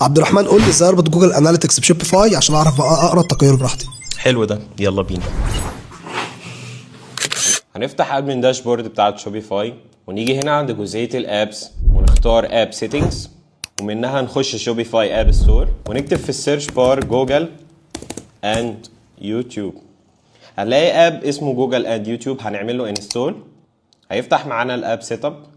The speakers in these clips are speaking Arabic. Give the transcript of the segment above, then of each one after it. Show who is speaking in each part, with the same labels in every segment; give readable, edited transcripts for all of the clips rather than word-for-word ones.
Speaker 1: عبد الرحمن قول لي ازاي اربط جوجل اناليتكس بشوبيفاي عشان اعرف اقرا التقارير براحتي.
Speaker 2: حلو ده، يلا بينا. هنفتح ادمن داشبورد بتاعت شوبيفاي ونيجي هنا عند جزئيه الابس ونختار اب سيتنجز، ومنها نخش شوبيفاي اب ستور ونكتب في السيرش بار جوجل اند يوتيوب. هنلاقي اب اسمه جوجل اند يوتيوب، هنعمل له انستول. هيفتح معانا الاب سيت اب.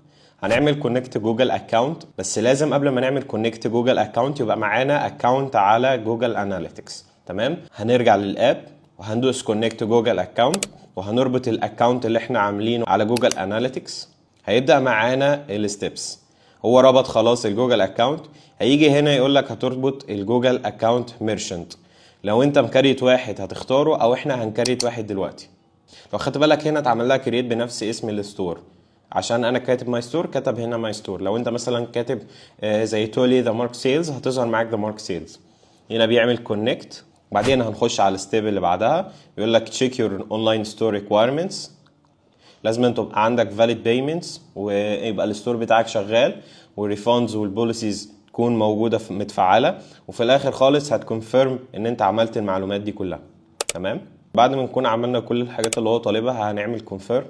Speaker 2: هنعمل كونكت جوجل اكونت، بس لازم قبل ما نعمل كونكت جوجل اكونت يبقى معانا اكونت على جوجل اناليتكس. تمام، هنرجع للاب وهندوس كونكت جوجل اكونت وهنربط الاكونت اللي احنا عاملينه على جوجل اناليتكس. هيبدا معانا الستبس. هو ربط خلاص الجوجل اكونت. هيجي هنا يقول لك هتربط الجوجل اكونت ميرشنت. لو انت مكريت واحد هتختاره، او احنا هنكريت واحد دلوقتي. لو خدت بالك هنا اتعمل لها كريت بنفس اسم الستور، عشان انا كاتب ماي ستور كتب هنا ماي ستور. لو انت مثلا كاتب زي تولي ذا مارك سيلز هتظهر معاك ذا مارك سيلز. هنا بيعمل كونكت. بعدين هنخش على الستيب اللي بعدها، بيقول لك تشيك يور اونلاين ستور ريكويرمنتس. لازم انت تبقى عندك فاليد بيمنتس ويبقى الستور بتاعك شغال، والريفاندز والبوليسيز تكون موجوده متفعله، وفي الاخر خالص هتكونفيرم ان انت عملت المعلومات دي كلها. تمام، بعد ما نكون عملنا كل الحاجات اللي هو طالبها هنعمل كونفيرم،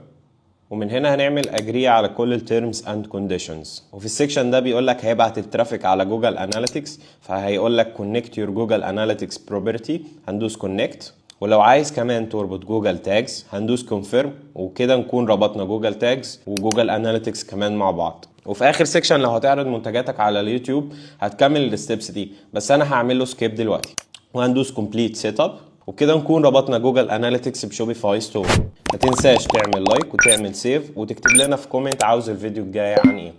Speaker 2: ومن هنا هنعمل اجري على كل التيرمز اند كونديشنز. وفي السكشن ده بيقول لك هيبعت الترافيك على جوجل اناليتكس، فهيقول لك كونكت يور جوجل اناليتكس بروبرتي، هندوس كونكت. ولو عايز كمان تربط جوجل تاجز هندوس كونفيرم، وكده نكون ربطنا جوجل تاجز وجوجل اناليتكس كمان مع بعض. وفي اخر سكشن لو هتعرض منتجاتك على اليوتيوب هتكمل الستبس دي، بس انا هعمل له سكيب دلوقتي وهندوس كومبليت سيت اب. وبكده نكون ربطنا جوجل اناليتكس بشوبيفاي ستور. ما تنساش تعمل لايك وتعمل سيف وتكتب لنا في كومنت عاوز الفيديو الجاي عن ايه.